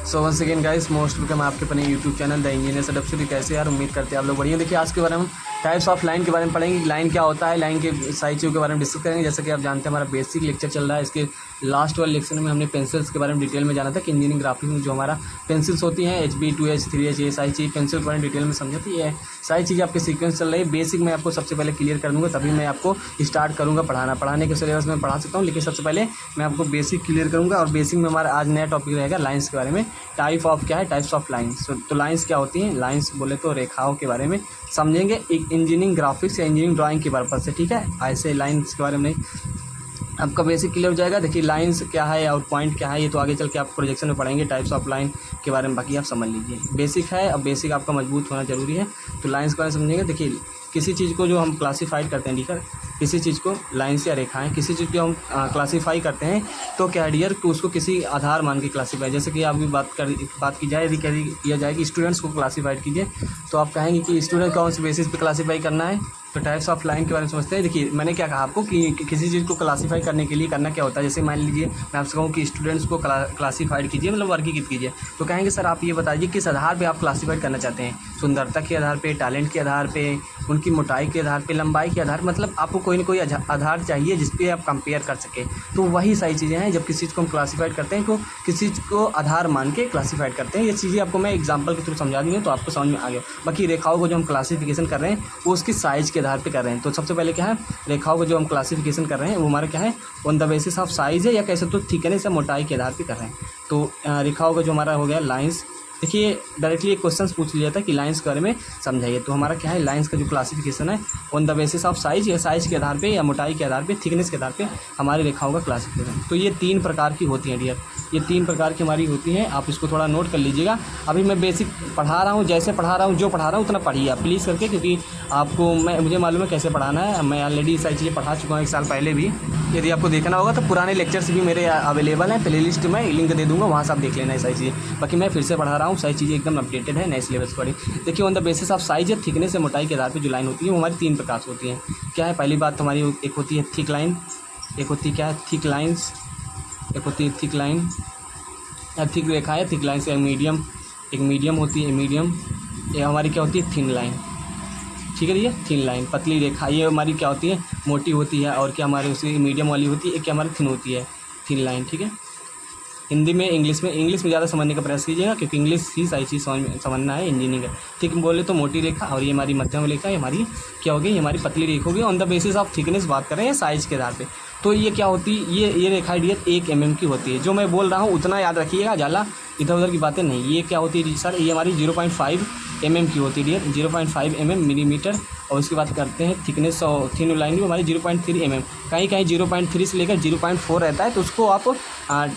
सो once again guys, most welcome आपके अपने YouTube channel the engineer setup से। कैसे यार, उम्मीद करते हैं आप लोग बढ़िया। देखिए आज के बारे में टाइप्स ऑफ लाइन के बारे में पढ़ेंगे। लाइन क्या होता है, लाइन के सारी चीज़ों के बारे में डिस्कस करेंगे। जैसे कि आप जानते हैं हमारा बेसिक लेक्चर चल रहा है। इसके लास्ट वाले लेक्चर में हमने पेंसिल्स के बारे में डिटेल में जाना था कि इंजीनियरिंग ग्राफिक्स में जो हमारा पेंसिल्स होती हैं HB 2H 3H, ये सारी चीज़ पेंसिल के बारे में डिटेल में समझा थी। ये सारी चीज़ें आपके सीक्वेंस चल रही है। बेसिक मैं आपको सबसे पहले क्लियर कर दूँगा, तभी मैं आपको स्टार्ट करूँगा पढ़ाने के सिलेबस में पढ़ा सकता हूँ, लेकिन सबसे पहले मैं आपको बेसिक क्लियर करूँगा। और बेसिक में हमारा आज नया टॉपिक रहेगा लाइन्स के बारे में। टाइप ऑफ क्या है, टाइप्स ऑफ लाइन्स। तो लाइन्स क्या होती हैं, लाइन्स बोले तो रेखाओं के बारे में समझेंगे, एक इंजीनियरिंग ग्राफिक्स या इंजीनियरिंग ड्राइंग के पर्पज से, ठीक है। ऐसे लाइन्स के बारे में आपका बेसिक क्लियर हो जाएगा। देखिए लाइन्स क्या है और पॉइंट क्या है, ये तो आगे चल के आप प्रोजेक्शन में पढ़ेंगे टाइप्स ऑफ लाइन के बारे में। बाकी आप समझ लीजिए, बेसिक है। अब बेसिक आपका मजबूत होना जरूरी है। तो लाइन्स के बारे में समझेंगे। देखिए किसी चीज़ को जो हम क्लासीफाइड करते हैं डियर, किसी चीज़ को लाइन्स या रेखाएं, किसी चीज़ को हम क्लासीफाई करते हैं तो क्या डियर कि उसको किसी आधार मान के क्लासीफाई। जैसे कि अभी बात की जाए, यदि किया जाए कि स्टूडेंट्स को क्लासीफाइड कीजिए, तो आप कहेंगे कि स्टूडेंट कौन से बेसिस पे क्लासीफाई करना है। तो टाइप्स ऑफ लाइन के बारे में समझते हैं। देखिए मैंने क्या कहा आपको कि किसी चीज़ को क्लासीफाई करने के लिए करना क्या होता है। जैसे मान लीजिए मैं आपसे कहूँ कि स्टूडेंट्स को क्लासीफाइड कीजिए, मतलब वर्गीकृत कीजिए, तो कहेंगे सर आप ये बताइए किस आधार पे आप क्लासीफाइड करना चाहते हैं। सुंदरता के आधार पे, टैलेंट के आधार पे, उनकी मोटाई के आधार पे, लंबाई के आधार, मतलब आपको कोई ना कोई आधार चाहिए जिस पे आप कंपेयर कर सकें। तो वही सारी चीज़ें हैं। जब किसी चीज़ को हम क्लासीफाइड करते हैं तो किसी चीज़ को आधार मान के क्लासीफाइड करते हैं। ये चीज़ें आपको मैं एग्जाम्पल के थ्रू समझा दूँगी तो आपको समझ में आ गया। बाकी रेखाओं को जो हम क्लासीफिकेशन कर रहे हैं वो उसकी साइज़ के आधार पर कर रहे हैं। तो सबसे पहले क्या है, रेखाओं को जो हम क्लासिफिकेशन कर रहे हैं वो हमारा क्या है, on the basis of size है, या कैसे तो थिकनेस या मोटाई के आधार पे कर रहे हैं। तो रेखाओं का जो हमारा हो गया लाइंस। देखिए डायरेक्टली एक क्वेश्चन पूछ लिया था कि लाइंस के बारे में समझाइए। तो हमारा क्या है, लाइंस का जो क्लासिफिकेशन है on the basis of size, या साइज़ के आधार पे, या मोटाई के आधार पे, थिकनेस के आधार पे हमारी रेखाओं का क्लासिफिकेशन। तो ये 3 प्रकार की होती हैं डियर, ये 3 प्रकार की हमारी होती हैं। आप इसको थोड़ा नोट कर लीजिएगा। अभी मैं बेसिक पढ़ा रहा हूँ, जैसे पढ़ा रहा हूँ, जो पढ़ा रहा हूँ उतना पढ़िए आप प्लीज़ करके, क्योंकि आपको मुझे मालूम है कैसे पढ़ाना है। मैं ऑलरेडी सारी चीज़ें पढ़ा चुका हूँ 1 साल पहले भी। यदि आपको देखना होगा तो पुराने लेक्चर्स भी मेरे अवेलेबल हैं, प्ले लिस्ट में लिंक दे दूँगा, वहाँ से आप देख लेना है सारी चीज़ें। बाकी मैं फिर से पढ़ा रहा हूँ, सारी चीज़ें एकदम अपडेटेड है, नए सिलेबस पढ़ी। देखिए on the basis of size या थिकनेस से मोटाई के आधार पे जो लाइन होती है वो हमारी 3 प्रकार से होती हैं। क्या है, पहली बात हमारी एक होती है थिक लाइन, एक होती क्या है थिक लाइन्स, एक होती है थिक लाइन या थिक रेखा है, थिक लाइन से एक मीडियम होती है मीडियम। ये हमारी क्या होती है, थिन लाइन, ठीक है। ये थिन लाइन पतली रेखा, ये हमारी क्या होती है, मोटी होती है। और क्या हमारी उसकी मीडियम वाली होती है, एक क्या हमारी थिन होती है, थिन लाइन, ठीक है। हिंदी में इंग्लिश में ज़्यादा समझने का प्रयास कीजिएगा, क्योंकि इंग्लिश ही सारी चीज़ समझना है इंजीनियरिंग का। ठीक बोले तो मोटी रेखा, और ये हमारी मध्यम रेखा, ये हमारी क्या होगी, ये हमारी पतली रेखा होगी। On the basis of thickness बात करें साइज़ के आधार पे, तो ये क्या होती है, ये रेखा डियर 1 mm की होती है। जो मैं बोल रहा हूँ उतना याद रखिएगा, ज़्यादा इधर उधर की बातें नहीं। ये क्या होती है सर, ये हमारी 0.5 mm की होती है डियर, 0.5 mm मिलीमीटर। और उसकी बात करते हैं थिकनेस और थिन लाइन भी हमारी 0.3 mm, कहीं 0.3 से लेकर 0.4 रहता है। तो उसको आप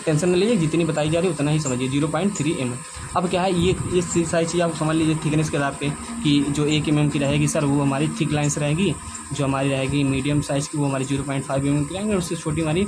टेंशन न लीजिए, जितनी बताई जा रही है उतना ही समझिए, 0.3 mm। अब क्या है, ये सारी चीज़ आप समझ लीजिए थिकनेस के आधार पे कि जो 1 mm की रहेगी सर वो हमारी थिक लाइन्स रहेगी, जो हमारी रहेगी मीडियम साइज़ की वो हमारी 0.5 mm की रहेंगी, और उससे छोटी हमारी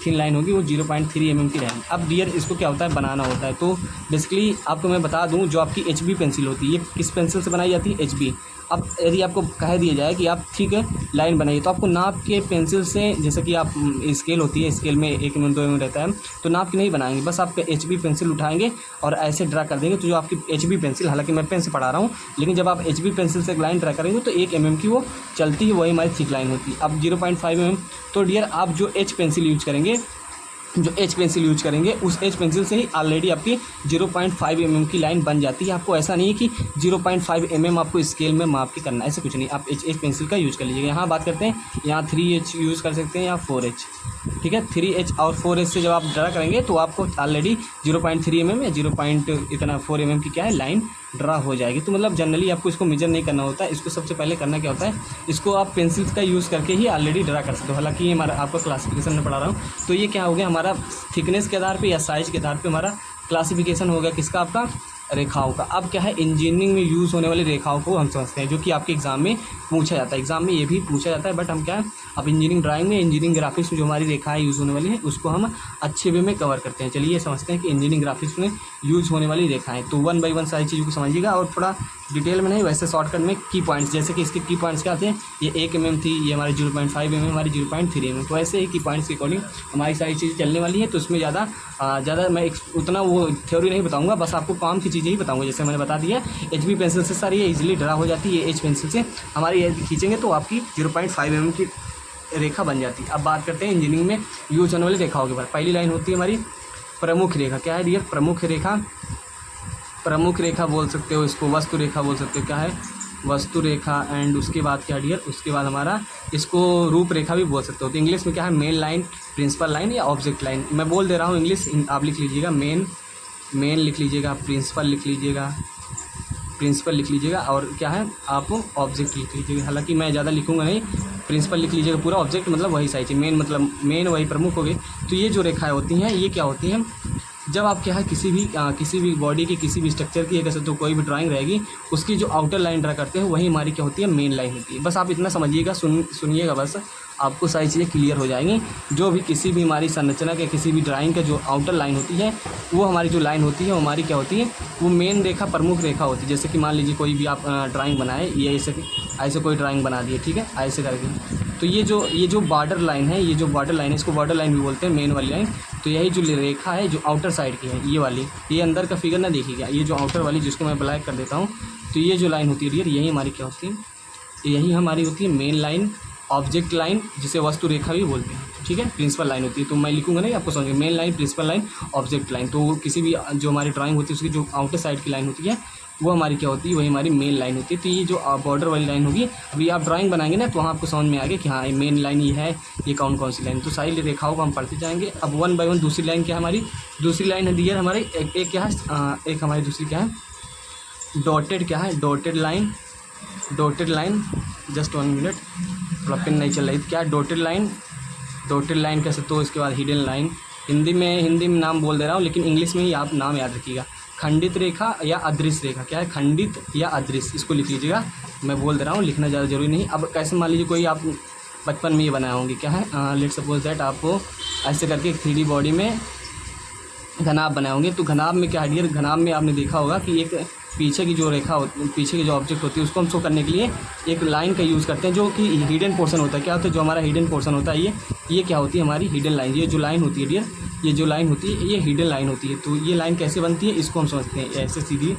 थिन लाइन होगी वो 0.3 mm की रहेगी। अब डियर इसको क्या होता है, बनाना होता है। तो बेसिकली आपको मैं बता दूं, जो आपकी HB पेंसिल होती है, ये किस पेंसिल से बनाई जाती है, HB। अब यदि आपको कह दिया जाए कि आप ठीक है लाइन बनाइए, तो आपको नाप के पेंसिल से, जैसे कि आप स्केल होती है, स्केल में 1 mm 2 mm रहता है, तो नाप के नहीं बनाएंगे, बस आप HB पेंसिल उठाएंगे और ऐसे ड्रा कर देंगे। तो जो आपकी HB पेंसिल, हालांकि मैं पेन से पढ़ा रहा हूँ, लेकिन जब आप HB पेंसिल से एक लाइन ड्रा करेंगे तो 1 mm की वो चलती है, वही हमारी थिक लाइन होती है। अब 0.5 mm, तो डियर आप जो H पेंसिल यूज करेंगे, उस H पेंसिल से ही ऑलरेडी आपकी 0.5 mm की लाइन बन जाती है। आपको ऐसा नहीं है कि 0.5 mm आपको स्केल में माप के करना है, ऐसा कुछ नहीं। आप H पेंसिल का यूज़ कर लीजिएगा। यहाँ बात करते हैं, यहाँ 3H यूज़ कर सकते हैं या 4H, ठीक है। 3H और 4H से जब आप ड्रा करेंगे तो आपको ऑलरेडी 0.3 mm या 4 mm की क्या है लाइन ड्रा हो जाएगी। तो मतलब जनरली आपको इसको मेजर नहीं करना होता है। इसको सबसे पहले करना क्या होता है, इसको आप पेंसिल्स का यूज़ करके ही ऑलरेडी ड्रा कर सकते हो। हालांकि ये हमारा आपका क्लासिफिकेशन में पढ़ा रहा हूँ। तो ये क्या हो गया, हमारा थिकनेस के आधार पे या साइज़ के आधार पे हमारा क्लासिफिकेशन हो गया किसका, आपका रेखाओं का। अब क्या है, इंजीनियरिंग में यूज़ होने वाली रेखाओं को हम समझते हैं, जो कि आपके एग्जाम में पूछा जाता है। एग्जाम में ये भी पूछा जाता है, बट हम क्या है, अब इंजीनियरिंग ड्राइंग में, इंजीनियरिंग ग्राफिक्स में जो हमारी रेखाएं यूज़ होने वाली है उसको हम अच्छे वे में कवर करते हैं। चलिए समझते हैं कि इंजीनियरिंग ग्राफिक्स में यूज़ होने वाली रेखाएँ। तो 1 बाय 1 सारी चीज़ों को समझिएगा, और थोड़ा डिटेल में नहीं, वैसे शॉर्टकट में की पॉइंट्स, जैसे कि इसके की पॉइंट्स क्या आते हैं, ये 1 mm थी, ये हमारी 0.5 mm, हमारी 0.3 mm। तो ऐसे ही की पॉइंट्स के अकॉर्डिंग हमारी सारी चीज़ें चलने वाली है। तो इसमें ज़्यादा मैं उतना वो थ्योरी नहीं बताऊंगा, बस आपको काम की चीज़ें ही बताऊंगा। जैसे मैंने बता दिया, HB पेंसिल से सर ये इजीली ड्रा हो जाती है, H पेंसिल से हमारी ये खींचेंगे तो आपकी 0.5 mm की रेखा बन जाती है। अब बात करते हैं इंजीनियरिंग में यूज होने वाली रेखाओं के बारे में। पहली लाइन होती है हमारी प्रमुख रेखा। क्या है डियर? प्रमुख रेखा। प्रमुख रेखा बोल सकते हो इसको, वस्तु रेखा बोल सकते हो। क्या है? वस्तु रेखा। एंड उसके बाद क्या डियर? उसके बाद हमारा इसको रूप रेखा भी बोल सकते हो। तो इंग्लिश में क्या है? मेन लाइन, प्रिंसिपल लाइन या ऑब्जेक्ट लाइन। मैं बोल दे रहा हूँ इंग्लिश, आप लिख लीजिएगा। मेन लिख लीजिएगा, प्रिंसिपल लिख लीजिएगा, और क्या है, आप ऑब्जेक्ट लिख लीजिएगा। हालांकि मैं ज़्यादा लिखूंगा नहीं, प्रिंसिपल लिख लीजिएगा पूरा, ऑब्जेक्ट मतलब वही साइज है। मेन मतलब मेन वही प्रमुख हो गए। तो ये जो रेखाएं होती हैं ये क्या होती हैं, जब आप क्या है किसी भी बॉडी की, किसी भी स्ट्रक्चर की, कैसे तो कोई भी ड्राइंग रहेगी, उसकी जो आउटर लाइन ड्रा करते हैं वही हमारी क्या होती है? मेन लाइन होती है। बस आप इतना समझिएगा, सुनिएगा, बस आपको सारी चीज़ें क्लियर हो जाएंगी। जो भी किसी भी हमारी संरचना के, किसी भी ड्राइंग का जो आउटर लाइन होती है, वो हमारी जो लाइन होती है वो हमारी क्या होती है? वो मेन रेखा, प्रमुख रेखा होती है। जैसे कि मान लीजिए कोई भी आप ड्राइंग बनाए, ये ऐसे कोई ड्राइंग बना दिए, ठीक है, ऐसे करके। तो ये जो बॉर्डर लाइन है, इसको बॉर्डर लाइन भी बोलते हैं, मेन वाली लाइन। तो यही जो रेखा है जो आउटर साइड की है, ये वाली, ये अंदर का फिगर ना देखिएगा, ये जो आउटर वाली, जिसको मैं ब्लैक कर देता हूँ, तो ये जो लाइन होती है डियर, यही हमारी क्या होती है? यही हमारी होती है मेन लाइन, ऑब्जेक्ट लाइन, जिसे वस्तु रेखा भी बोलते हैं, ठीक है। प्रिंसिपल लाइन होती है, तो मैं लिखूंगा नहीं, आपको समझिए। Main line, principal line, object line. तो किसी भी जो हमारी ड्राइंग होती है उसकी जो आउटर साइड की लाइन होती है वो हमारी क्या होती है? वही हमारी मेन लाइन होती है। तो ये जो बॉर्डर वाली लाइन होगी, अभी आप ड्राइंग बनाएंगे ना, तो वहाँ आपको समझ में आ गया कि हाँ ये मेन लाइन ये है, ये कौन सी लाइन। तो सारी रेखाओं को हम पढ़ते जाएंगे। अब 1 बाय 1 दूसरी लाइन क्या है हमारी? दूसरी लाइन है डियर हमारी, एक क्या है, एक हमारी दूसरी क्या है? डॉटेड। क्या है? Dotted line. जस्ट 1 मिनट, थोड़ा पेन नहीं चल रही। क्या है? डॉटेड लाइन कैसे? तो इसके बाद हिडन लाइन। हिंदी में नाम बोल दे रहा हूँ, लेकिन इंग्लिश में ही आप नाम याद रखिएगा। खंडित रेखा या अदृश्य रेखा। क्या है? खंडित या अदृश्य, इसको लिख लीजिएगा। मैं बोल दे रहा हूँ, लिखना ज़्यादा जरूरी नहीं। अब कैसे, मान लीजिए कोई आप बचपन में ये बनाए होंगे, क्या है, लेट्स सपोज दैट आपको ऐसे करके एक 3D बॉडी में घनाभ बनाए होंगे। तो घनाभ में क्या है डियर? घनाभ में आपने देखा होगा कि एक पीछे की जो रेखा होती, पीछे की जो ऑब्जेक्ट होती है, उसको हम शो करने के लिए एक लाइन का यूज़ करते हैं, जो कि हिडन पोर्शन होता है। क्या होता है? जो हमारा हिडन पोर्शन होता है, ये क्या होती है? हमारी हिडन लाइन। ये जो लाइन होती है डियर, ये जो लाइन होती है, ये हिडन लाइन होती है। तो ये लाइन कैसे बनती है, इसको हम समझते हैं। ऐसे सीधी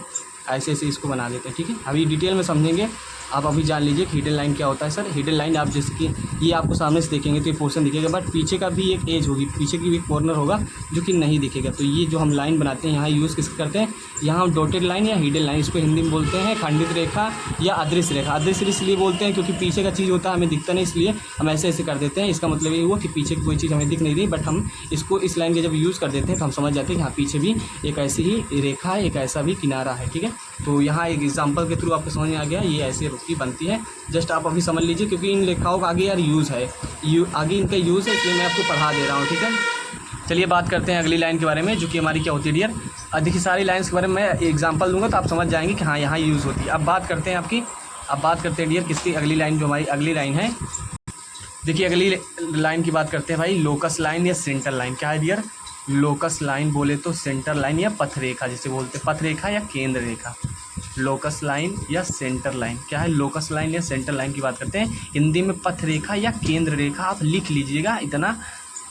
ऐसे इसको बना देते हैं, ठीक है। अभी डिटेल में समझेंगे, आप अभी जान लीजिए कि हिडन लाइन क्या होता है। सर हिडन लाइन, आप जैसे कि ये आपको सामने से देखेंगे तो ये पोर्शन दिखेगा, बट पीछे का भी एक एज होगी, पीछे की भी एक कॉर्नर होगा जो कि नहीं दिखेगा। तो ये जो हम लाइन बनाते हैं, यहाँ यूज़ किस करते हैं? यहाँ हम डॉटेड लाइन या हिडन लाइन, इसको हिंदी में बोलते हैं खंडित रेखा या अदृश्य रेखा। अदृश्य इसलिए बोलते हैं क्योंकि पीछे का चीज़ होता है, हमें दिखता नहीं, इसलिए हम ऐसे कर देते हैं। इसका मतलब ये हुआ कि पीछे की कोई चीज़ हमें दिख नहीं रही, बट हम इसको इस लाइन के जब यूज़ कर देते हैं तो हम समझ जाते हैं कि हाँ पीछे भी एक ऐसी ही रेखा है, एक ऐसा भी किनारा है, ठीक है। तो यहाँ एक एग्जाम्पल के थ्रू आपको समझ में आ गया, ये ऐसे रुकी बनती है। जस्ट आप अभी समझ लीजिए, क्योंकि इन रेखाओं का आगे यार यूज़ है, आगे इनका यूज़ है, इसलिए मैं आपको पढ़ा दे रहा हूँ, ठीक है। चलिए बात करते हैं अगली लाइन के बारे में, जो कि हमारी क्या होती है डियर। देखिए सारी लाइन्स के बारे में मैं एग्जांपल दूंगा तो आप समझ जाएंगे कि हाँ यहाँ यूज़ होती है। अब बात करते हैं डियर किसकी? अगली लाइन, जो हमारी अगली लाइन है। देखिए अगली लाइन की बात करते हैं भाई, लोकस लाइन या सेंटर लाइन। क्या है डियर? लोकस लाइन बोले तो सेंटर लाइन या पथ रेखा जिसे बोलते हैं, पथ रेखा या केंद्र रेखा। लोकस लाइन या सेंटर लाइन। क्या है? लोकस लाइन या सेंटर लाइन की बात करते हैं। हिंदी में पथ रेखा या केंद्र रेखा, आप लिख लीजिएगा, इतना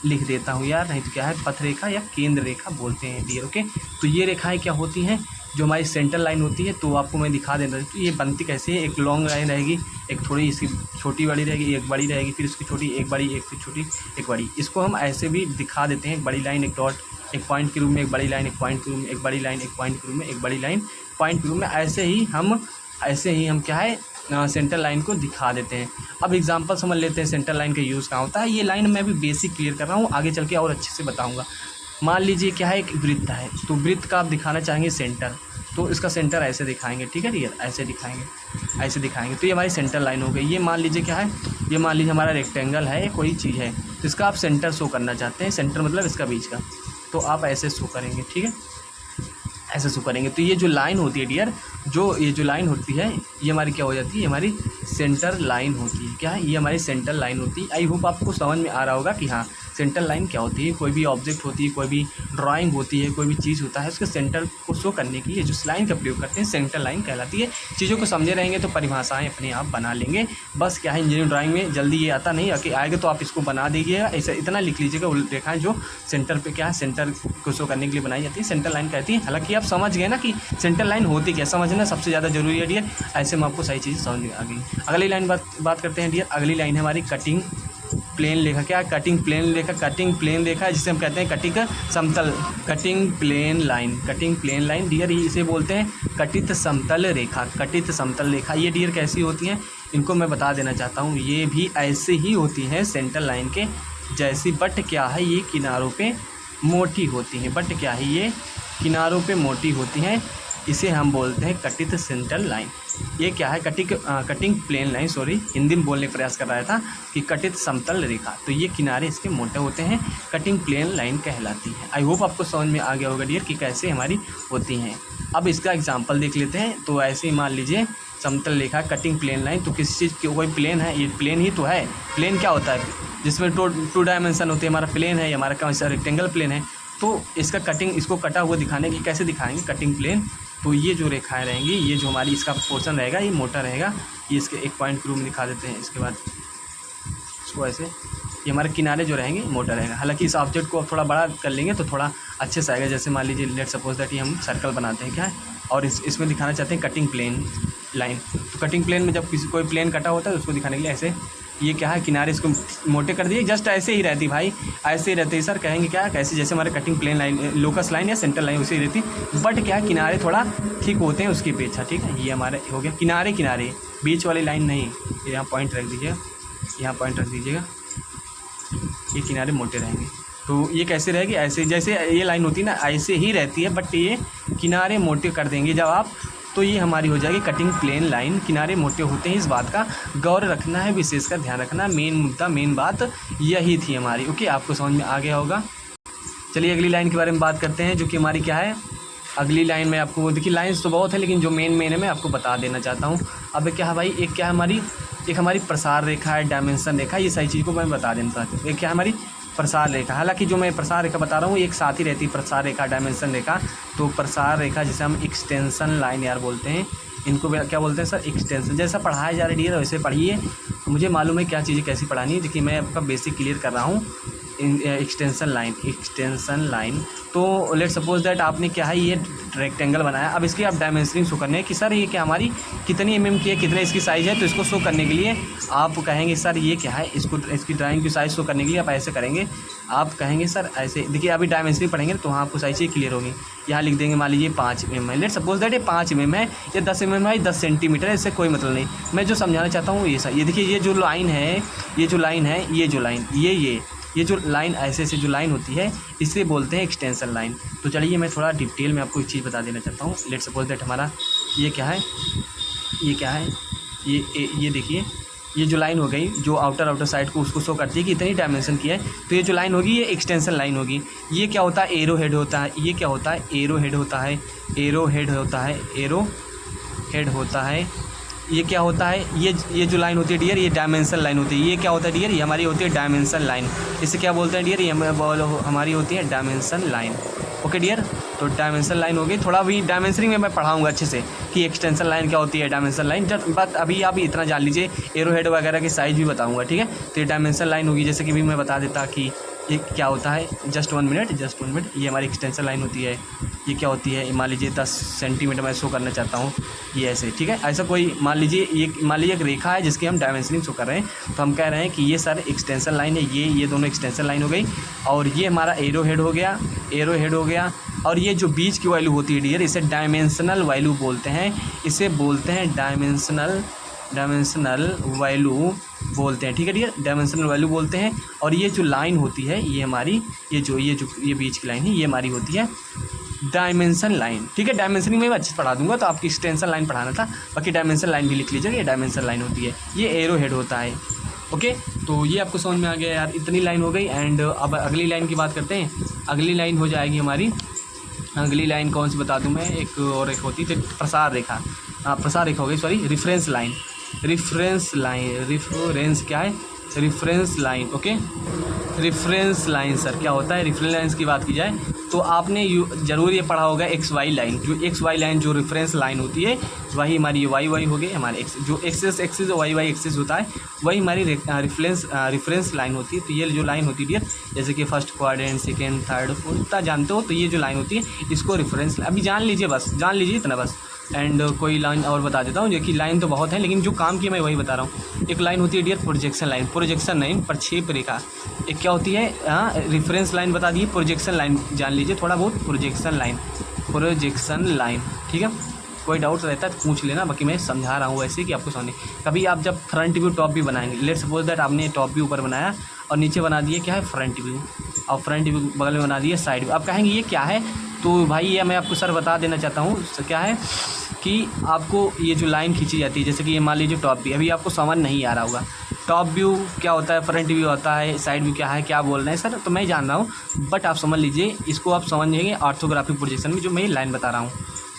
लिख देता हूँ यार, नहीं तो क्या है, पथ रेखा या केंद्र रेखा बोलते हैं डियर, ओके। तो ये रेखाएं क्या होती हैं? जो हमारी सेंटर लाइन होती है, तो आपको मैं दिखा देता हूँ। तो ये बनती कैसे है? एक लॉन्ग लाइन रहेगी, एक थोड़ी इसकी छोटी बड़ी रहेगी, एक बड़ी रहेगी, फिर उसकी छोटी, एक बड़ी, एक फिर छोटी, एक बड़ी। इसको हम ऐसे भी दिखा देते हैं, एक बड़ी लाइन, एक डॉट, एक पॉइंट के रूप में, एक बड़ी लाइन, एक पॉइंट के रूप में, एक बड़ी लाइन, एक पॉइंट के रूप में, एक बड़ी लाइन, पॉइंट के रूप में। ऐसे ही हम क्या है, सेंटर लाइन को दिखा देते हैं। अब एग्जांपल समझ लेते हैं सेंटर लाइन का यूज़ कहाँ होता है। ये लाइन मैं भी बेसिक क्लियर कर रहा हूँ, आगे चल के और अच्छे से बताऊँगा। मान लीजिए क्या है, एक वृत्त है, तो वृत्त का आप दिखाना चाहेंगे सेंटर, तो इसका सेंटर ऐसे दिखाएंगे, ठीक है डियर, ऐसे दिखाएंगे। तो ये हमारी सेंटर लाइन हो गई। ये मान लीजिए क्या है, ये मान लीजिए हमारा रेक्टेंगल है, कोई चीज़ है, तो इसका आप सेंटर शो करना चाहते हैं। सेंटर मतलब इसका बीच का, तो आप ऐसे शो करेंगे, ठीक है, ऐसे शो करेंगे। तो ये जो लाइन होती है डियर, ये जो लाइन होती है ये हमारी क्या हो जाती है, हमारी सेंटर लाइन होती है। क्या है, ये हमारी सेंटर लाइन होती है। आई होप आपको समझ में आ रहा होगा कि हाँ सेंटर लाइन क्या होती है। कोई भी ऑब्जेक्ट होती है, कोई भी ड्राइंग होती है, कोई भी चीज़ होता है, उसके सेंटर को शो करने के लिए जो लाइन का प्रयोग करते हैं सेंटर लाइन कहलाती है। चीज़ों को समझे रहेंगे तो परिभाषाएँ अपने आप बना लेंगे। बस क्या है, इंजीनियरिंग ड्राइंग में जल्दी ये आता नहीं है, आएगा तो आप इसको बना दीजिएगा। ऐसा इतना लिख लीजिएगा रेखाएँ जो सेंटर पे क्या है, सेंटर को शो करने के लिए बनाई जाती है, सेंटर लाइन कहती है। हालांकि आप समझ गए ना कि सेंटर लाइन होती क्या, समझना सबसे ज़्यादा जरूरी है डियर। ऐसे में आपको सही चीज़ समझ में आ गई। अगली लाइन बात करते हैं डियर। अगली लाइन है हमारी कटिंग प्लेन रेखा। क्या, कटिंग प्लेन रेखा, कटिंग प्लेन रेखा जिसे हम कहते हैं कटिंग समतल, cutting plane line, cutting plane line dear इसे बोलते हैं कटित समतल रेखा, कटित समतल रेखा। ये डियर कैसी होती हैं, इनको मैं बता देना चाहता हूँ। ये भी ऐसे ही होती हैं सेंटर लाइन के जैसी, बट क्या है ये किनारों पे मोटी होती हैं। बट क्या है, ये किनारों पे मोटी होती हैं। इसे हम बोलते हैं कटित सेंटर लाइन। ये क्या है, cutting plane line, sorry Hindi में बोलने का प्रयास कर रहा था कि कटित समतल रेखा। तो ये किनारे इसके मोटे होते हैं, कटिंग प्लेन लाइन कहलाती है। आई होप आपको समझ में आ गया होगा डियर कि कैसे हमारी होती हैं। अब इसका एग्जाम्पल देख लेते हैं। तो ऐसे ही मान लीजिए समतल रेखा, कटिंग प्लेन लाइन, तो किसी चीज़ की कोई प्लेन है, ये प्लेन ही तो है। प्लेन क्या होता है, जिसमें टू डायमेंशन होते हैं। हमारा प्लेन है, हमारा कौन सा रेक्टेंगल प्लेन है। तो इसका कटिंग, इसको कटा हुआ दिखाने की कैसे दिखाएंगे, कटिंग प्लेन। तो ये जो रेखाएं रहेंगी, ये जो हमारी इसका पोर्शन रहेगा ये मोटा रहेगा। ये इसके एक पॉइंट के रूप में दिखा देते हैं। इसके बाद इसको ऐसे, ये हमारे किनारे जो रहेंगे मोटा रहेगा। हालांकि इस ऑब्जेक्ट को थोड़ा बड़ा कर लेंगे तो थोड़ा अच्छे से आएगा। जैसे मान लीजिए लेट सपोज दैट ये हम सर्कल बनाते हैं क्या है, और इसमें दिखाना चाहते हैं कटिंग प्लेन लाइन। तो कटिंग प्लेन में जब कोई प्लेन कटा होता है तो उसको दिखाने के लिए ऐसे, ये क्या है, किनारे इसको मोटे कर दिए। जस्ट ऐसे ही रहती भाई, ऐसे ही रहती है सर। कहेंगे क्या, कैसे, जैसे हमारे cutting plane line, locus line या सेंटर लाइन उसी रहती, बट क्या किनारे थोड़ा ठीक होते हैं उसकी अपेक्षा। ठीक है, ये हमारे हो गया किनारे, किनारे बीच वाली लाइन नहीं। यहाँ पॉइंट रख दीजिएगा, यहाँ पॉइंट रख दीजिएगा, ये किनारे मोटे रहेंगे। तो ये कैसे रहेगी, ऐसे जैसे ये लाइन होती है ना ऐसे ही रहती है, बट ये किनारे मोटे कर देंगे जब आप, तो ये हमारी हो जाएगी कटिंग प्लेन लाइन। किनारे मोटे होते हैं, इस बात का गौर रखना है, विशेषकर ध्यान रखना। मेन मुद्दा, मेन बात यही थी हमारी। ओके, आपको समझ में आ गया होगा। चलिए अगली लाइन के बारे में बात करते हैं, जो कि हमारी क्या है। अगली लाइन में आपको देखिए, लाइन्स तो बहुत है लेकिन जो मेन है मैं आपको बता देना चाहता हूँ। अब क्या है भाई, एक क्या है हमारी, एक हमारी प्रसार रेखा है, डायमेंशन रेखा, ये सारी चीज़ को मैं बता देना चाहता हूँ। एक क्या है हमारी प्रसार रेखा। हालांकि जो मैं प्रसार रेखा बता रहा हूँ एक साथ ही रहती है, प्रसार रेखा, डायमेंशन रेखा। तो प्रसार रेखा जिसे हम एक्सटेंशन लाइन यार बोलते हैं, इनको क्या बोलते हैं सर, एक्सटेंशन। जैसा पढ़ाया जा रहा है डियर वैसे पढ़िए। मुझे मालूम है क्या चीज़ें कैसी पढ़ानी है। देखिए मैं आपका बेसिक क्लियर कर रहा हूँ। Extension line, extension line. तो लेट सपोज दैट आपने क्या है, ये रेक्टेंगल बनाया। अब इसकी आप डायमेंशनिंग शो करने है कि सर ये क्या हमारी कितनी एमएम की है, कितने इसकी साइज़ है। तो इसको शो करने के लिए आप कहेंगे सर ये क्या है, इसको इसकी ड्राइंग की साइज़ शो करने के लिए आप ऐसे करेंगे। आप कहेंगे सर ऐसे, देखिए अभी डायमेंशनिंग पढ़ेंगे तो वहाँ आपको सारी चीज़ क्लियर होगी। यहाँ लिख देंगे मान लीजिए 5 mm है। लेट सपोज दैट ये 5 mm है या 10 mm है, 10 सेंटीमीटर है, इससे कोई मतलब नहीं। मैं जो समझाना चाहता हूँ ये देखिए, ये जो लाइन है, ये जो लाइन है, ये जो लाइन, ये जो लाइन ऐसे जो लाइन होती है इसे बोलते हैं एक्सटेंशन लाइन। तो चलिए मैं थोड़ा डिटेल में आपको एक चीज़ बता देना चाहता हूँ। लेट सपोज दैट हमारा ये क्या है, ये क्या है, ये देखिए, ये जो लाइन हो गई जो आउटर साइड को उसको शो करती है कि इतनी डायमेंशन की है। तो ये जो लाइन होगी ये एक्सटेंशन लाइन होगी। ये क्या होता है, एरो हेड होता है। ये क्या होता है, एरो हेड होता है, एरो हेड होता है, एरो हेड होता है। ये क्या होता है, ये जो लाइन होती है डियर, ये डायमेंशन लाइन होती है। ये क्या होता है डियर, ये हमारी होती है डायमेंशन लाइन। इसे क्या बोलते हैं डियर, ये हमारी होती है डायमेंशन लाइन। ओके डियर, तो डायमेंशन लाइन हो गई। थोड़ा भी डायमेंशनिंग में मैं पढ़ाऊंगा अच्छे से कि एक्सटेंशन लाइन क्या होती है, डायमेंशन लाइन। बट अभी आप इतना जान लीजिए, एरो हेड वगैरह की साइज़ भी बताऊंगा, ठीक है। तो ये डायमेंशन लाइन होगी, जैसे कि भी मैं बता देता कि ये क्या होता है। जस्ट वन मिनट, ये हमारी एक्सटेंशन लाइन होती है। ये क्या होती है, मान लीजिए 10 सेंटीमीटर मैं शो करना चाहता हूँ, ये ऐसे, ठीक है। ऐसा कोई मान लीजिए एक रेखा है जिसकी हम डायमेंशनिंग शो कर रहे हैं। तो हम कह रहे हैं कि ये सर एक्सटेंशन लाइन है, ये दोनों एक्सटेंशन लाइन हो गई। और ये हमारा एरो हेड हो गया, एरो हेड हो गया। और ये जो बीच की वैल्यू होती है डियर, इसे डायमेंशनल वैल्यू बोलते हैं। इसे बोलते हैं डायमेंशनल वैल्यू बोलते हैं, ठीक है डियर, डायमेंशनल वैल्यू बोलते हैं। और ये जो लाइन होती है ये हमारी, ये बीच की लाइन है, ये हमारी होती है डायमेंशन लाइन, ठीक है। डायमेंशनिंग में मैं अच्छे से पढ़ा दूंगा, तो आपकी एक्सटेंशन लाइन पढ़ाना था, बाकी डायमेंशन लाइन भी लिख लीजिएगा। ये डायमेंशन लाइन होती है, ये एरो हेड होता है। ओके, तो ये आपको समझ में आ गया यार, इतनी लाइन हो गई। एंड अब अगली लाइन की बात करते हैं। अगली लाइन हो जाएगी हमारी अगली लाइन कौन सी बता दूं मैं, एक और एक होती है प्रसार रेखा, प्रसार रेखा हो गई, सॉरी, रेफरेंस लाइन, रेफरेंस क्या है, reference line, okay. Reference line sir क्या होता है, रेफरेंस लाइन की बात की जाए तो आपने ज़रूर ये पढ़ा होगा एक्स वाई लाइन, जो एक्स वाई लाइन जो रेफरेंस लाइन होती है वही हमारी वाई वाई हो गई, हमारे एक्स जो एक्सिस वाई वाई एक्सिस होता है वही हमारी रेफरेंस लाइन होती है। तो ये जो लाइन होती है डियर, जैसे कि first quadrant, second, third, fourth, इतना जानते हो, तो ये जो लाइन होती है इसको रेफरेंस, अभी जान लीजिए, बस जान लीजिए इतना बस। एंड कोई लाइन और बता देता हूँ, जो कि लाइन तो बहुत है लेकिन जो काम की मैं वही बता रहा हूँ। एक लाइन होती है dear projection line, projection line प्रक्षेप रेखा। एक क्या होती है, रेफरेंस लाइन बता दी, प्रोजेक्शन लाइन जान लीजिए थोड़ा बहुत, प्रोजेक्शन लाइन, ठीक है। कोई डाउट रहता है तो पूछ लेना, बाकी मैं समझा रहा हूँ ऐसे कि आपको समझे। कभी आप जब फ्रंट व्यू टॉप व्यू बनाएंगे, लेट्स सपोज दैट आपने टॉप व्यू ऊपर बनाया और नीचे बना दिए क्या है फ्रंट व्यू, और फ्रंट व्यू बगल में बना दिए साइड व्यू। आप कहेंगे ये क्या है, तो भाई ये मैं आपको सर बता देना चाहता हूँ क्या है कि आपको ये जो लाइन खींची जाती है, जैसे कि ये मान लीजिए टॉप व्यू, अभी आपको समझ नहीं आ रहा होगा टॉप व्यू क्या होता है, फ्रंट व्यू होता है, साइड व्यू क्या है, क्या बोल रहे हैं सर, तो मैं जान रहा हूँ, बट आप समझ लीजिए इसको, आप समझेंगे ऑर्थोग्राफिक प्रोजेक्शन में जो मैं लाइन बता रहा हूँ।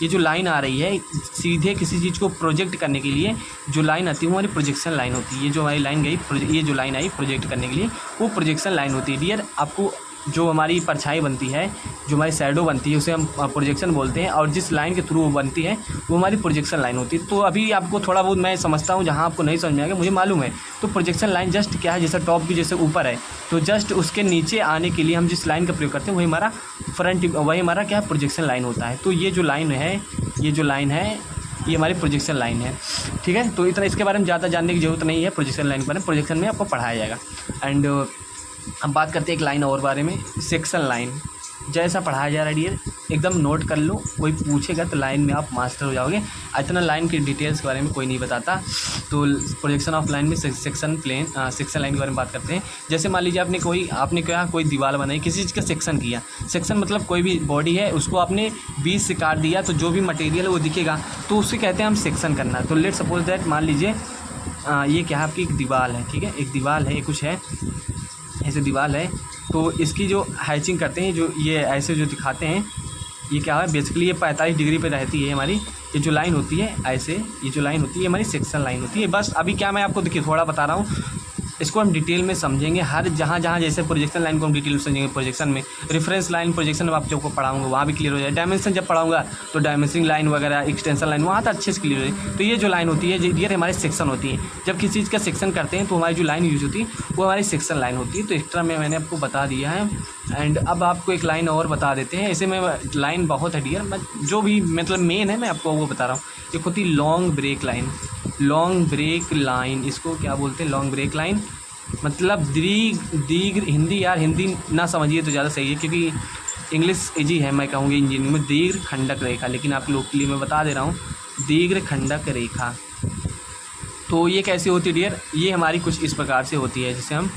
ये जो लाइन आ रही है सीधे किसी चीज़ को प्रोजेक्ट करने के लिए जो लाइन आती है वो हमारी प्रोजेक्शन लाइन होती है। ये जो हमारी लाइन गई, ये जो लाइन आई प्रोजेक्ट करने के लिए वो प्रोजेक्शन लाइन होती है डियर। आपको जो हमारी परछाई बनती है, जो हमारी शैडो बनती है, उसे हम प्रोजेक्शन बोलते हैं, और जिस लाइन के थ्रू वो बनती है वो हमारी प्रोजेक्शन लाइन होती है। तो अभी आपको थोड़ा बहुत मैं समझता हूँ, जहाँ आपको नहीं समझ में आएगा मुझे मालूम है। तो प्रोजेक्शन लाइन जस्ट क्या है, जैसे टॉप भी जैसे ऊपर है, तो जस्ट उसके नीचे आने के लिए हम जिस लाइन का प्रयोग करते हैं वही हमारा फ्रंट, वही हमारा क्या है प्रोजेक्शन लाइन होता है। तो ये जो लाइन है, ये हमारी प्रोजेक्शन लाइन है, ठीक है। तो इतना इसके बारे में ज़्यादा जानने की ज़रूरत नहीं है, प्रोजेक्शन लाइन के बारे में प्रोजेक्शन में आपको पढ़ाया जाएगा। एंड हम बात करते हैं एक लाइन और बारे में, सेक्शन लाइन, जैसा पढ़ाया जा रहा है डियर एकदम नोट कर लो, कोई पूछेगा तो लाइन में आप मास्टर हो जाओगे। इतना लाइन की डिटेल्स के बारे में कोई नहीं बताता। तो प्रोजेक्शन ऑफ लाइन में सेक्शन लाइन के बारे में बात करते हैं। जैसे मान लीजिए आपने क्या कोई दीवार बनाई, किसी चीज़ का सेक्शन किया, सेक्शन मतलब कोई भी बॉडी है उसको आपने बीच से काट दिया, तो जो भी मटेरियल है वो दिखेगा, तो उससे कहते हैं हम सेक्शन करना। तो लेट सपोज दैट मान लीजिए ये क्या है, आपकी एक दीवार है, ठीक है, एक दीवार है, ये कुछ है ऐसे दीवार है, तो इसकी जो हैचिंग करते हैं, जो ये ऐसे जो दिखाते हैं, ये क्या है बेसिकली ये 45 डिग्री पे रहती है हमारी, ये जो लाइन होती है ऐसे, ये जो लाइन होती है हमारी सेक्शन लाइन होती है। बस अभी क्या मैं आपको देखिए थोड़ा बता रहा हूँ, इसको हम डिटेल में समझेंगे, हर जहाँ जैसे प्रोजेक्शन लाइन को हम डिटेल में समझेंगे, प्रोजेक्शन में रेफरेंस लाइन प्रोजेक्शन में आप जो को पढ़ाऊंगा वहाँ भी क्लियर हो जाए। डायमेंशन जब पढ़ाऊंगा तो डायमेंशनिंग लाइन वगैरह, एक्सटेंशन लाइन वहाँ तो अच्छे से क्लियर हो जाए। तो ये जो लाइन होती है ये हमारे सेक्शन होती है, जब किसी चीज़ का सेक्शन करते हैं तो हमारी जो लाइन यूज होती है वो हमारी सेक्शन लाइन होती है। तो एक्स्ट्रा में मैंने आपको बता दिया है। एंड अब आपको एक लाइन और बता देते हैं, ऐसे में लाइन बहुत है डियर, मैं जो भी मतलब मेन है मैं आपको वो बता रहा हूँ। एक होती है long break line, long break line इसको क्या बोलते हैं, लॉन्ग ब्रेक लाइन मतलब दीर्घ, हिंदी यार हिंदी ना समझिए तो ज़्यादा सही है, क्योंकि इंग्लिश इजी है, मैं कहूँगी इंजीनियरिंग में दीर्घ खंडक रेखा, लेकिन आप लोग के लिए मैं बता दे रहा हूँ दीर्घ खंडक रेखा। तो ये कैसे होती है डियर, ये हमारी कुछ इस प्रकार से होती है, जिसे हम,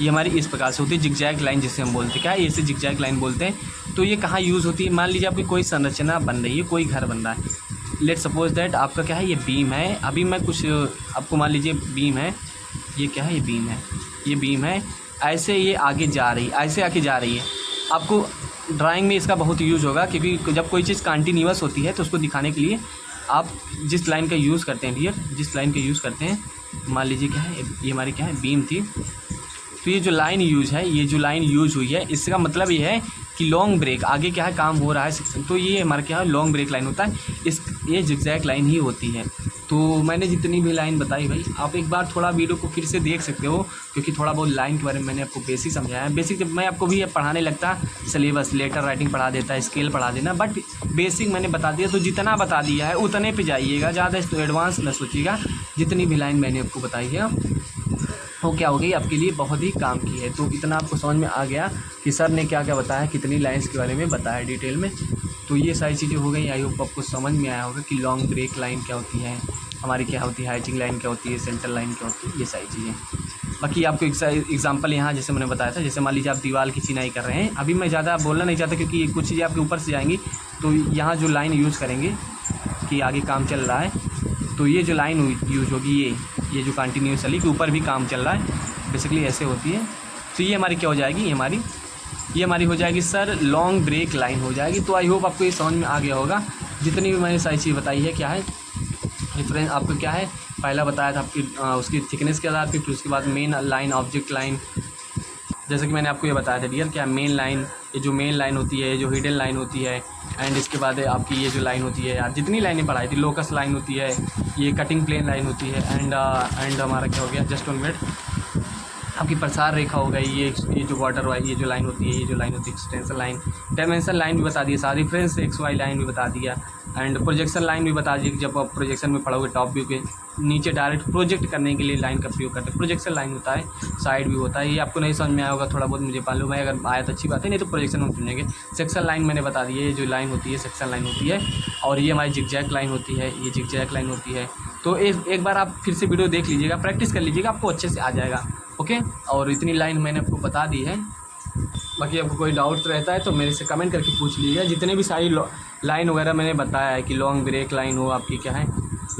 ये हमारी इस प्रकार से होती है जिगजैग लाइन जिसे हम बोलते हैं, क्या है इसे जिगजैग लाइन बोलते हैं। तो ये कहाँ यूज़ होती है, मान लीजिए आपकी कोई संरचना बन रही है, कोई घर बन रहा है, लेट सपोज दैट आपका क्या है ये बीम है, अभी मैं कुछ आपको मान लीजिए बीम है, ये क्या है ये बीम है, ये बीम है, ऐसे ये आगे जा रही है, ऐसे आगे जा रही है। आपको ड्राइंग में इसका बहुत यूज़ होगा, क्योंकि जब कोई चीज़ कंटिन्यूअस होती है तो उसको दिखाने के लिए आप जिस लाइन का यूज़ करते हैं डियर, जिस लाइन का यूज़ करते हैं, मान लीजिए क्या है ये हमारी क्या है बीम थी, तो ये जो लाइन यूज है, ये जो लाइन यूज हुई है, इसका मतलब ये है कि लॉन्ग ब्रेक आगे क्या है काम हो रहा है सेक्शन, तो ये हमारा क्या है लॉन्ग ब्रेक लाइन होता है, ये जिगजैग लाइन ही होती है। तो मैंने जितनी भी लाइन बताई भाई आप एक बार थोड़ा वीडियो को फिर से देख सकते हो, क्योंकि थोड़ा बहुत लाइन के बारे में मैंने आपको बेसिक समझाया है। बेसिक जब मैं आपको भी पढ़ाने लगता सिलेबस लेटर राइटिंग पढ़ा देता, स्केल पढ़ा देना, बट बेसिक मैंने बता दिया, तो जितना बता दिया है उतने पे जाइएगा, ज़्यादा तो एडवांस न सोचिएगा। जितनी भी लाइन मैंने आपको बताई है वो क्या हो गई आपके लिए बहुत ही काम की है। तो इतना आपको समझ में आ गया कि सर ने क्या क्या बताया, कितनी लाइन्स के बारे में बताया डिटेल में। तो ये सारी चीज़ें हो गई, आई होप आपको समझ में आया होगा कि लॉन्ग ब्रेक लाइन क्या होती है, हमारी क्या होती है हैचिंग लाइन क्या होती है, सेंटर लाइन क्या होती है, ये सारी चीज़ें। बाकी आपको एग्जांपल यहाँ जैसे मैंने बताया था, जैसे मान लीजिए आप दीवार की चिनाई कर रहे हैं, अभी मैं ज़्यादा बोलना नहीं चाहता क्योंकि कुछ चीज़ें आपके ऊपर से जाएंगी, तो यहाँ जो लाइन यूज़ करेंगे कि आगे काम चल रहा है, तो ये जो लाइन यूज होगी ये जो कंटिन्यूसली के ऊपर भी काम चल रहा है, बेसिकली ऐसे होती है। तो ये हमारी क्या हो जाएगी, ये हमारी ये हमारी हो जाएगी सर लॉन्ग ब्रेक लाइन हो जाएगी। तो आई होप आपको ये समझ में आ गया होगा। जितनी भी मैंने सारी चीज़ बताई है क्या है डिफरेंस आपको क्या है, पहला बताया था आपकी उसकी थिकनेस के आधार पर, फिर उसके बाद मेन लाइन, ऑब्जेक्ट लाइन, जैसे कि मैंने आपको ये बताया था डियर क्या मेन लाइन, ये जो मेन लाइन होती है, जो हिडन लाइन होती है, एंड इसके बाद आपकी ये जो लाइन होती है यार, जितनी लाइनें पढ़ाई थी, लोकस लाइन होती है, ये कटिंग प्लेन लाइन होती है, एंड हमारा क्या हो गया, जस्ट 1 मिनट, आपकी प्रसार रेखा हो गई, ये जो वाटर वाई, ये जो लाइन होती है, ये जो लाइन होती है एक्सटेंशन लाइन, डायमेंशन लाइन भी बता दिया, सारी रेफरेंस एक्स वाई लाइन भी बता दिया, एंड प्रोजेक्शन लाइन भी बता दी कि जब आप प्रोजेक्शन में पढ़ोगे टॉप व्यू के नीचे डायरेक्ट प्रोजेक्ट करने के लिए लाइन का प्रयोग करते हैं, प्रोजेक्शन लाइन होता है, साइड व्यू होता है। ये आपको नहीं समझ में आया होगा, थोड़ा बहुत मुझे मालूम है, अगर आया तो अच्छी बात है, नहीं तो प्रोजेक्शन हम समझेंगे। सेक्शन लाइन मैंने बता दी है, ये जो लाइन होती है सेक्शन लाइन होती है, और ये हमारी जिगजैग लाइन होती है, ये जिगजैग लाइन होती है। तो एक बार आप फिर से वीडियो देख लीजिएगा, प्रैक्टिस कर लीजिएगा, आपको अच्छे से आ जाएगा। ओके, और इतनी लाइन मैंने आपको बता दी है। बाकी आपको कोई डाउट रहता है तो मेरे से कमेंट करके पूछ लीजिएगा। जितने भी सारी लाइन वगैरह मैंने बताया है कि लॉन्ग ब्रेक लाइन हो, आपकी क्या है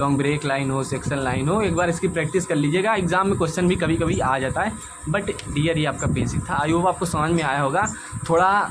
लॉन्ग ब्रेक लाइन हो, सेक्शन लाइन हो, एक बार इसकी प्रैक्टिस कर लीजिएगा। एग्जाम में क्वेश्चन भी कभी कभी आ जाता है, बट डियर ये आपका बेसिक था। आई होप आपको समझ में आया होगा। थोड़ा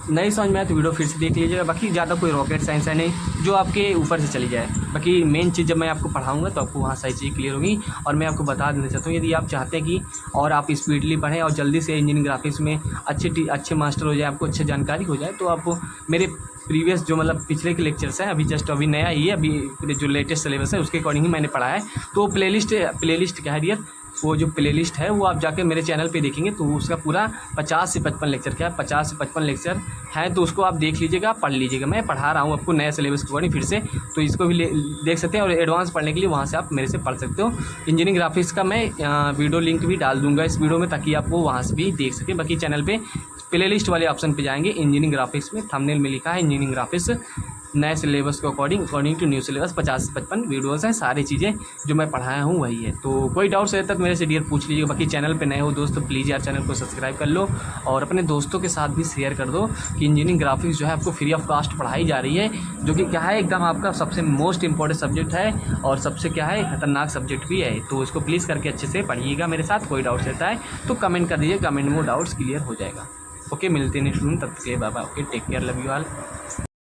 नहीं समझ में आया तो वीडियो फिर से देख लीजिएगा। बाकी ज़्यादा कोई रॉकेट साइंस है नहीं जो आपके ऊपर से चली जाए। बाकी मेन चीज़ जब मैं आपको पढ़ाऊंगा तो आपको वहाँ सारी चीज़ क्लियर होगी। और मैं आपको बता देना चाहता हूँ, यदि आप चाहते हैं कि और आप स्पीडली पढ़ें और जल्दी से इंजीनियरिंग ग्राफिक्स में अच्छे मास्टर हो जाए, आपको अच्छी जानकारी हो जाए, तो आप मेरे प्रीवियस जो मतलब पिछले के लेक्चर्स हैं, अभी नया ही है, अभी जो लेटेस्ट सिलेबस है उसके अकॉर्डिंग ही मैंने पढ़ा है। तो प्लेलिस्ट क्या है डियर, वो जो प्लेलिस्ट है वो आप जाके मेरे चैनल पे देखेंगे तो उसका पूरा 50 से 55 लेक्चर, क्या है 50 से 55 लेक्चर है, तो उसको आप देख लीजिएगा, पढ़ लीजिएगा। मैं पढ़ा रहा हूँ आपको नया सिलेबस के अकॉर्डिंग फिर से, तो इसको भी देख सकते हैं। और एडवांस पढ़ने के लिए वहाँ से आप मेरे से पढ़ सकते हो। इंजीनियरिंग ग्राफिक्स का मैं वीडियो लिंक भी डाल दूँगा इस वीडियो में, ताकि आप वो वहाँ से भी देख सकें। बाकी चैनल पर प्लेलिस्ट वाले ऑप्शन पे जाएंगे, इंजीनियरिंग ग्राफिक्स में थंबनेल में लिखा है इंजीनियरिंग ग्राफिक्स नए सिलेबस को अकॉर्डिंग टू न्यू सिलेबस 50 से 55 वीडियोस हैं, सारी चीज़ें जो मैं पढ़ाया हूँ वही है। तो कोई डाउट्स रहता है तो मेरे से डियर पूछ लीजिएगा। बाकी चैनल पे नए हो दोस्त तो प्लीज़ यार चैनल को सब्सक्राइब कर लो और अपने दोस्तों के साथ भी शेयर कर दो कि इंजीनियरिंग ग्राफिक्स जो है आपको फ्री ऑफ कॉस्ट पढ़ाई जा रही है, जो कि क्या है एकदम आपका सबसे मोस्ट इंपॉर्टेंट सब्जेक्ट है और सबसे क्या है खतरनाक सब्जेक्ट भी है। तो इसको प्लीज़ करके अच्छे से पढ़िएगा मेरे साथ। कोई डाउट्स रहता है तो कमेंट कर दीजिए, कमेंट में वो डाउट्स क्लियर हो जाएगा। ओके, मिलते हैं नेक्स्ट रूम, तब तक के लिए bye bye. Okay, take care, love you all.